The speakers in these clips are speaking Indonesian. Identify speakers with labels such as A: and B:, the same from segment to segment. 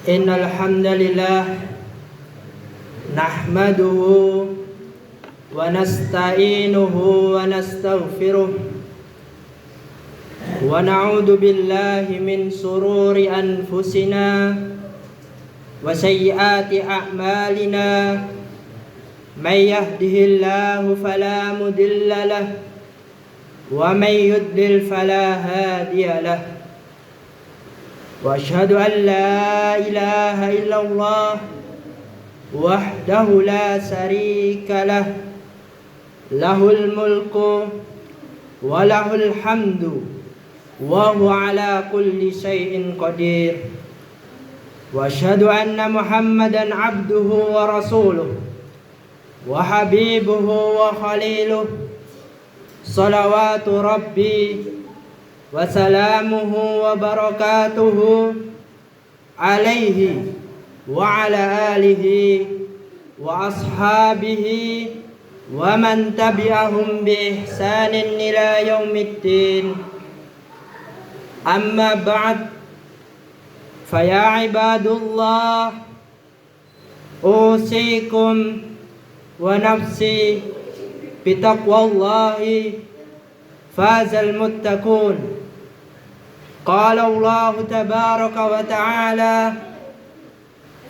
A: Innal hamdalillah nahmaduhu wa nasta'inuhu wa nastaghfiruh wa na'udzu billahi min sururi anfusina wa sayyiati a'malina may yahdihillahu fala mudilla lahu wa may yudlil fala hadiya lahu wa asyhadu an la ilaha illallah wahdahu la syarika lah lahul mulku wa lahul hamdu wa huwa ala kulli syai'in qadir wa asyhadu anna muhammadan abduhu wa rasuluh wa habibuhu wa khaliluh salawatu rabbi wa salamuhu wa barakatuhu alaihi wa ala alihi wa ashabihi wa man tabi'ahum bi ihsanin ila yaumiddin. Amma ba'd, fa ya ibadullah usikum wa nafsi bitaqwallahi fazal muttaqun. Qala Allah tabaraka wa ta'ala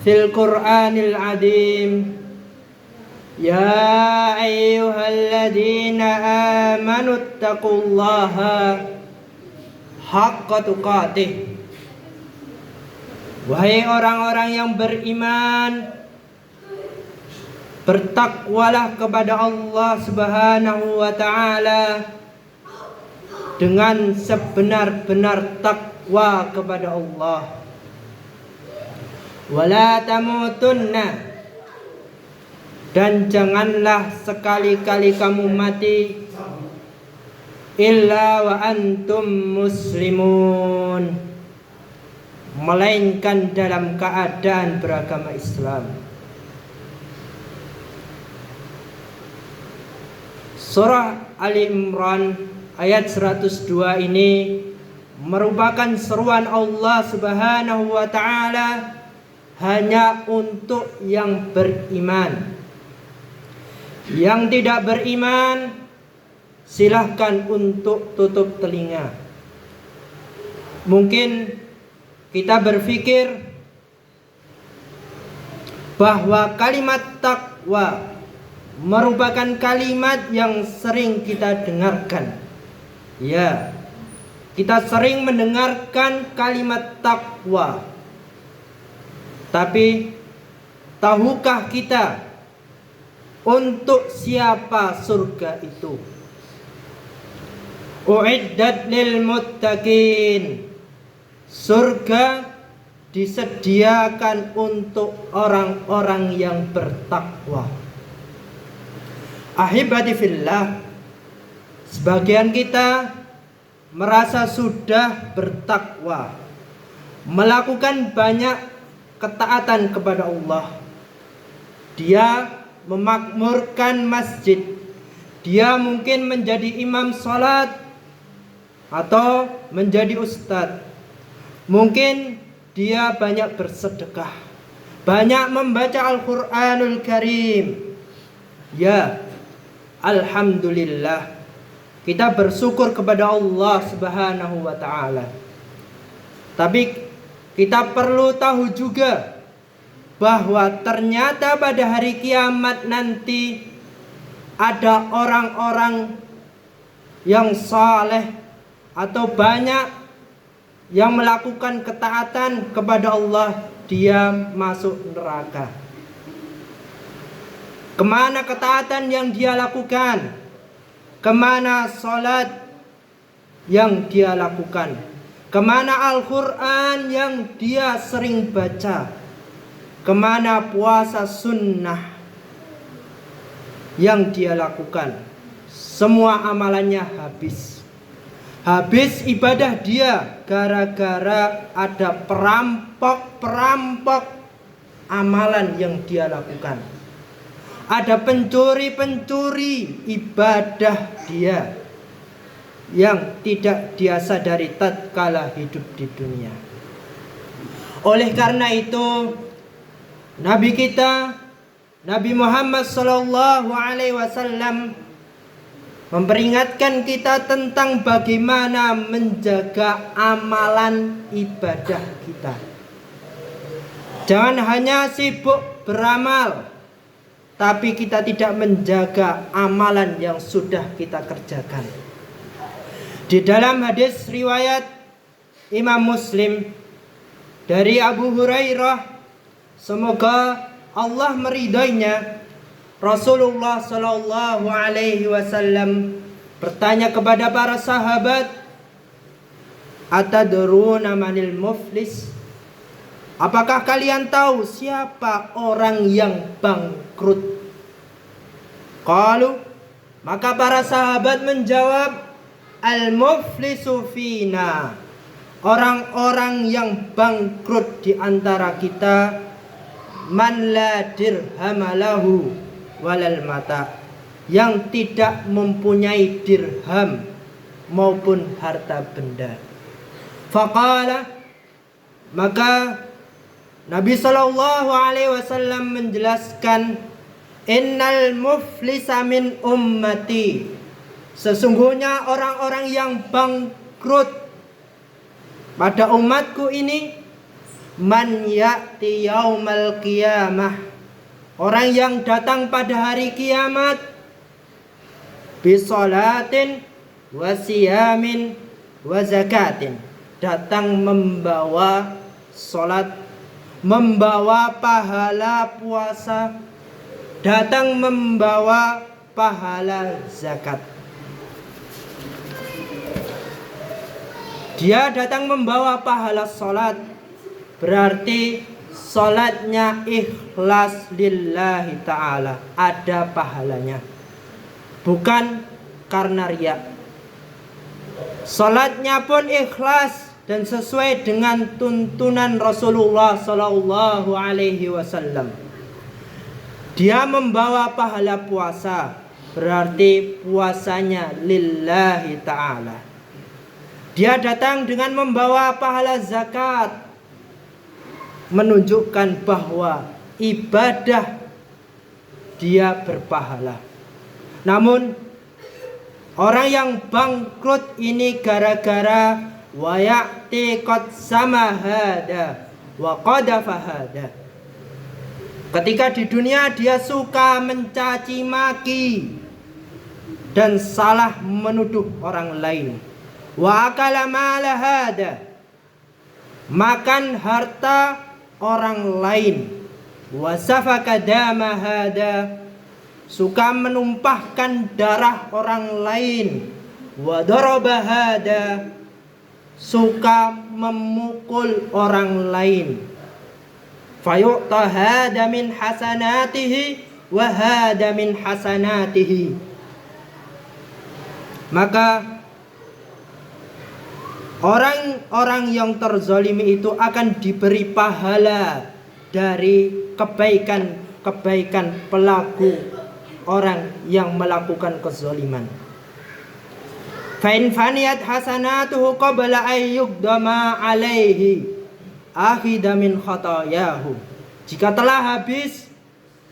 A: fil Qur'anil Azim, ya ayyuhalladzina amanu taqullaha haqqa tuqatih. Wahai orang-orang yang beriman, bertakwalah kepada Allah Subhanahu wa ta'ala dengan sebenar-benar takwa kepada Allah. Wala tamutunna, dan janganlah sekali-kali kamu mati illa wa antum muslimun, melainkan dalam keadaan beragama Islam. Surah Ali Imran ayat 102 ini merupakan seruan Allah Subhanahu wa ta'ala hanya untuk yang beriman. Yang tidak beriman, silahkan untuk tutup telinga. Mungkin kita berpikir bahwa kalimat takwa merupakan kalimat yang sering kita dengarkan. Ya, kita sering mendengarkan kalimat takwa. Tapi tahukah kita untuk siapa surga itu? Uiddat lil muttaqin. Surga disediakan untuk orang-orang yang bertakwa. Ahibati fillah, sebagian kita merasa sudah bertakwa, melakukan banyak ketaatan kepada Allah. Dia memakmurkan masjid, dia mungkin menjadi imam salat atau menjadi ustadz. Mungkin dia banyak bersedekah, banyak membaca Al-Quranul Karim. Ya, alhamdulillah, kita bersyukur kepada Allah Subhanahu wa ta'ala. Tapi kita perlu tahu juga bahwa ternyata pada hari kiamat nanti ada orang-orang yang saleh atau banyak yang melakukan ketaatan kepada Allah, dia masuk neraka. Kemana ketaatan yang dia lakukan? Kemana salat yang dia lakukan? Kemana Al-Quran yang dia sering baca? Kemana puasa sunnah yang dia lakukan? Semua amalannya habis. Habis ibadah dia gara-gara ada perampok amalan yang dia lakukan. Ada pencuri-pencuri ibadah dia yang tidak dia sadari tatkala hidup di dunia. Oleh karena itu, Nabi kita, Nabi Muhammad sallallahu alaihi wasallam memperingatkan kita tentang bagaimana menjaga amalan ibadah kita. Jangan hanya sibuk beramal, tapi kita tidak menjaga amalan yang sudah kita kerjakan. Di dalam hadis riwayat Imam Muslim dari Abu Hurairah, semoga Allah meridainya, Rasulullah sallallahu alaihi wasallam bertanya kepada para sahabat, "Atadruna manil muflis?" Apakah kalian tahu siapa orang yang bangkrut? Qalu, maka para sahabat menjawab, "Al-muflisu fina." Orang-orang yang bangkrut di antara kita, man la dirhamalahu walal mata, yang tidak mempunyai dirham maupun harta benda. Faqala, maka Nabi sallallahu alaihi wasallam menjelaskan, innal muflisa min ummati, sesungguhnya orang-orang yang bangkrut pada umatku ini, man ya'ti yaumal qiyamah, orang yang datang pada hari kiamat, bisolatin wa siyamin wa zakatin, datang membawa solat, membawa pahala puasa, datang membawa pahala zakat. Dia datang membawa pahala solat, berarti solatnya ikhlas lillahi ta'ala, ada pahalanya, bukan karena riya. Solatnya pun ikhlas dan sesuai dengan tuntunan Rasulullah sallallahu alaihi wasallam. Dia membawa pahala puasa, berarti puasanya lillahi ta'ala. Dia datang dengan membawa pahala zakat, menunjukkan bahwa ibadah dia berpahala. Namun orang yang bangkrut ini gara-gara wa ya'ti qad sama hada wa qadafa hada. Ketika di dunia dia suka mencaci maki dan salah menuduh orang lain. Wa akala mala hada, makan harta orang lain. Wa safaka dama hada, suka menumpahkan darah orang lain. Wa daraba hada, suka memukul orang lain. Fayu'ta hada min hasanatihi wa hada min hasanatihi. Maka orang-orang yang terzalimi itu akan diberi pahala dari kebaikan-kebaikan pelaku orang yang melakukan kezaliman. Fa in faniyat hasanatuhu qabla ay yuqdama alaihi akhidha min khatayahu. Jika telah habis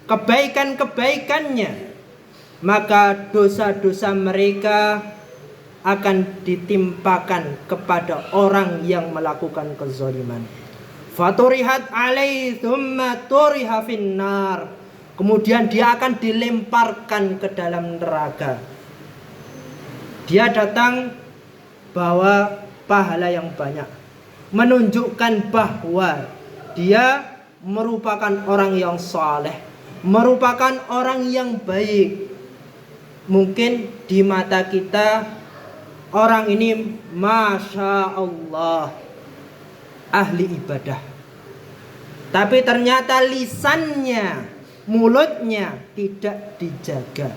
A: kebaikan-kebaikannya, maka dosa-dosa mereka akan ditimpakan kepada orang yang melakukan kezaliman. Faturihat alaihi thumma turiha finnar, kemudian dia akan dilemparkan ke dalam neraka. Dia datang bawa pahala yang banyak, menunjukkan bahwa dia merupakan orang yang saleh, merupakan orang yang baik. Mungkin di mata kita orang ini masya Allah ahli ibadah, tapi ternyata lisannya, mulutnya tidak dijaga.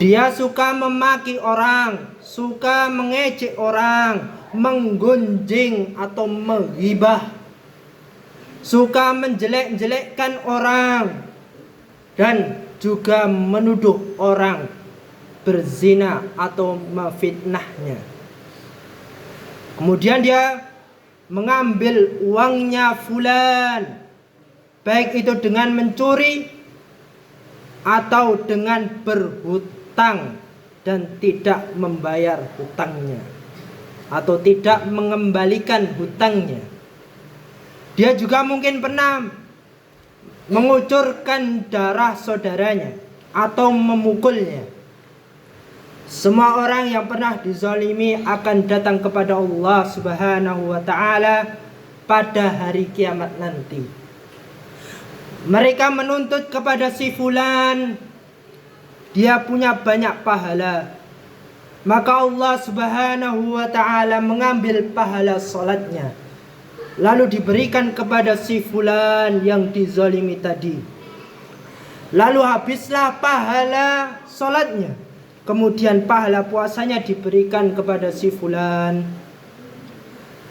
A: Dia suka memaki orang, suka mengejek orang, menggunjing atau menghibah, suka menjelek-jelekkan orang, dan juga menuduh orang berzina atau memfitnahnya. Kemudian dia mengambil uangnya fulan, baik itu dengan mencuri atau dengan berhutang dan tidak membayar hutangnya atau tidak mengembalikan hutangnya. Dia juga mungkin pernah mengucurkan darah saudaranya atau memukulnya. Semua orang yang pernah dizalimi akan datang kepada Allah Subhanahu wa ta'ala pada hari kiamat nanti. Mereka menuntut kepada si fulan, dia punya banyak pahala. Maka Allah Subhanahu wa ta'ala mengambil pahala salatnya, lalu diberikan kepada si fulan yang dizalimi tadi. Lalu habislah pahala salatnya, kemudian pahala puasanya diberikan kepada si fulan.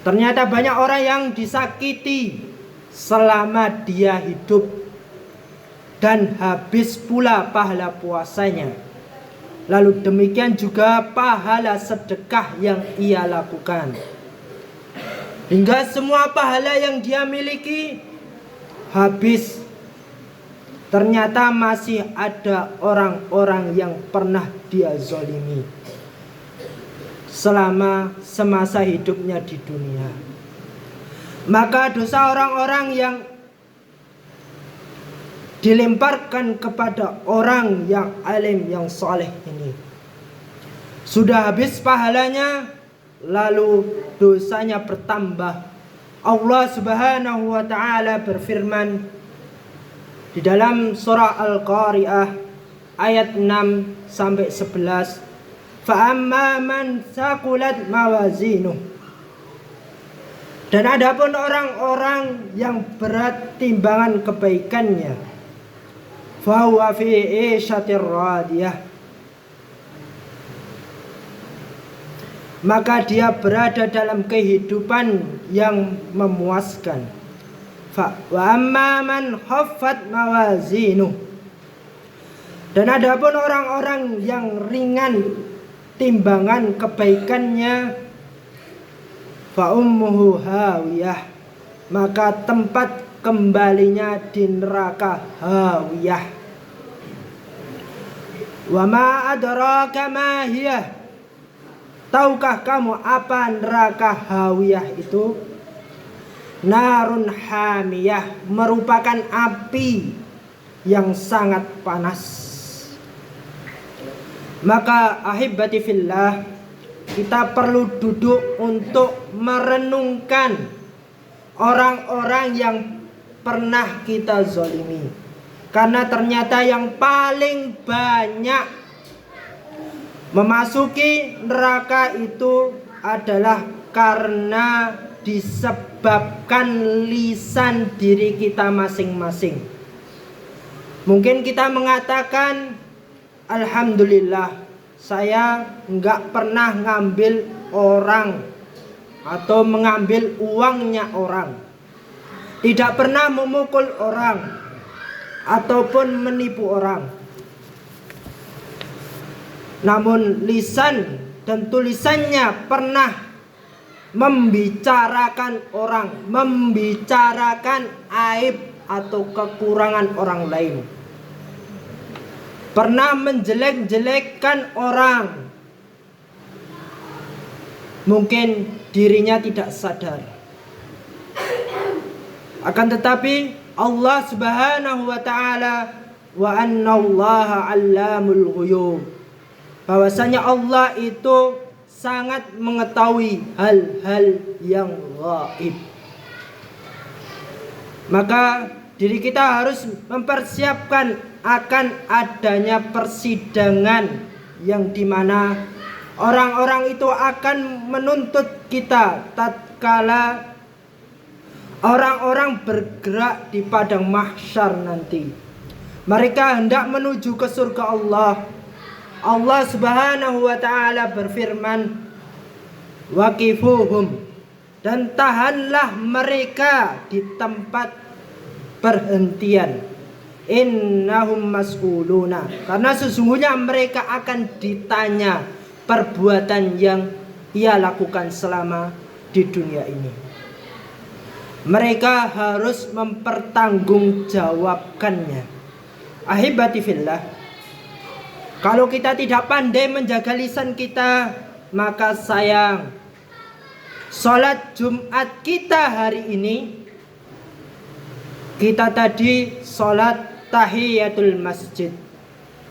A: Ternyata banyak orang yang disakiti selama dia hidup, dan habis pula pahala puasanya. Lalu demikian juga pahala sedekah yang ia lakukan, hingga semua pahala yang dia miliki habis. Ternyata masih ada orang-orang yang pernah dia zalimi selama semasa hidupnya di dunia. Maka dosa orang-orang yang dilemparkan kepada orang yang alim, yang soleh ini, sudah habis pahalanya, lalu dosanya bertambah. Allah Subhanahu wa ta'ala berfirman di dalam surah Al-Qari'ah ayat 6 sampai 11, fa amma man saqulat mawazinuh, dan adapun orang-orang yang berat timbangan kebaikannya, fa huwa fi 'ishatir radiyah, maka dia berada dalam kehidupan yang memuaskan. Wa amma man khaffat mawazinuh, dan adapun orang-orang yang ringan timbangan kebaikannya, fa ummuhu hawiyah, maka tempat kembalinya di neraka hawiyah. Wa ma adraka ma hiya, tahukah kamu apa neraka hawiyah itu? Narun hamiyah, merupakan api yang sangat panas. Maka ahibati fillah, kita perlu duduk untuk merenungkan orang-orang yang pernah kita zalimi, karena ternyata yang paling banyak memasuki neraka itu adalah karena disebabkan lisan diri kita masing-masing. Mungkin kita mengatakan, alhamdulillah, saya enggak pernah ngambil orang atau mengambil uangnya orang, tidak pernah memukul orang ataupun menipu orang. Namun lisan dan tulisannya pernah membicarakan orang, membicarakan aib atau kekurangan orang lain, pernah menjelek-jelekkan orang. Mungkin dirinya tidak sadar, akan tetapi Allah Subhanahu wa ta'ala, wa annallaha 'allamul ghuyub, bahwasanya Allah itu sangat mengetahui hal-hal yang gaib. Maka diri kita harus mempersiapkan akan adanya persidangan yang dimana orang-orang itu akan menuntut kita tatkala orang-orang bergerak di padang mahsyar nanti. Mereka hendak menuju ke surga Allah. Allah Subhanahu wa ta'ala berfirman, waqifuhum, dan tahanlah mereka di tempat perhentian, innahum mas'uluna, karena sesungguhnya mereka akan ditanya perbuatan yang ia lakukan selama di dunia ini. Mereka harus mempertanggungjawabkannya. Ahibati fillah, kalau kita tidak pandai menjaga lisan kita, maka sayang, sholat Jumat kita hari ini, kita tadi sholat tahiyatul masjid.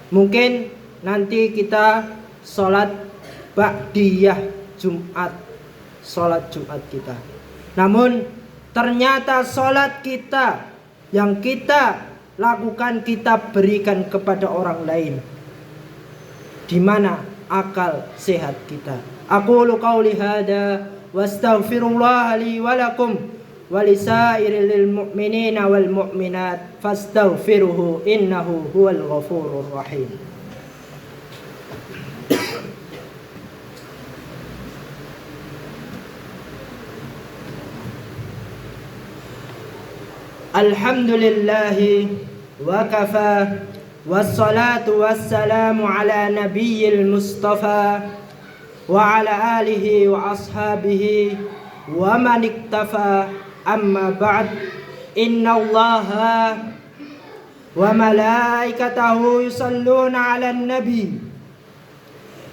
A: Mungkin nanti kita sholat ba'diyah Jumat, sholat Jumat kita. Namun ternyata sholat kita yang kita lakukan, kita berikan kepada orang lain. Di mana akal sehat kita? Aqulu qauli hada wastaghfirullah li wa lakum wa lisairil mu'minina wal mu'minat fastaghfiruhu innahu huwal ghafurur rahim. Alhamdulillahi wa kafa, wassalatu wassalamu ala nabiyil mustafa wa ala alihi wa ashabihi wa man iktafa. Amma ba'd, inna allaha wa malaikatahu yusalluna ala nabi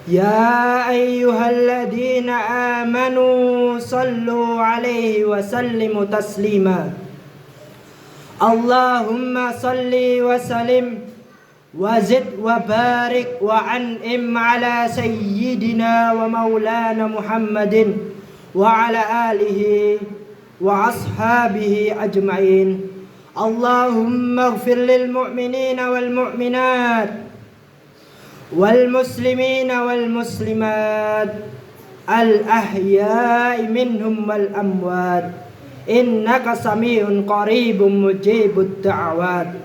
A: ya ayyuhalladhina amanu sallu alaihi wa sallimu taslima. Allahumma salli wa sallim wa zid wa barik wa an'im ala sayyidina wa maulana Muhammadin wa ala alihi wa ashabihi ajma'in. Allahumma ighfir lil mu'minina wal mu'minat wal muslimina wal muslimat al ahya'i minhum wal amwat innaka sami'un qaribun mujibud da'awat.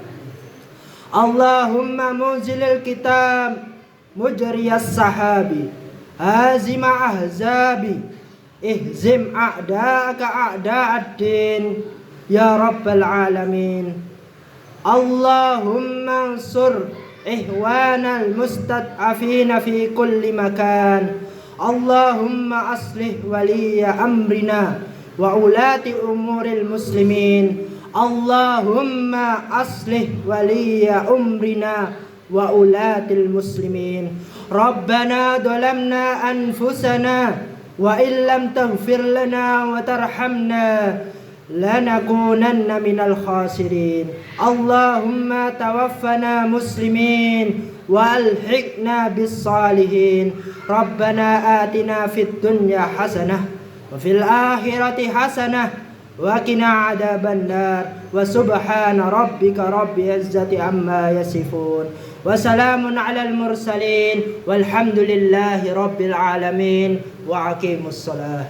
A: Allahumma munzilil kitab mujriyas sahabi hazima ahzabi ihzim a'da'aka a'da'ad-din ya rabbal alamin. Allahumma ansur ihwanal mustad'afina fi kulli makan. Allahumma aslih waliya amrina wa ulati umuril muslimin. Allahumma aslih waliya umrina wa ulatil muslimin. Rabbana dhalamna anfusana wa illam taghfir lana wa tarhamna lanakunanna minal khasirin. Allahumma tawaffana muslimin wa alhiqna bis salihin. Rabbana atina fid dunya hasanah wa fil akhirati hasanah wa qina adzaban nar. Wa subhana rabbika rabbil izzati amma yasifun wa salamun alal mursalin walhamdulillahi rabbil alamin wa aqimus salah.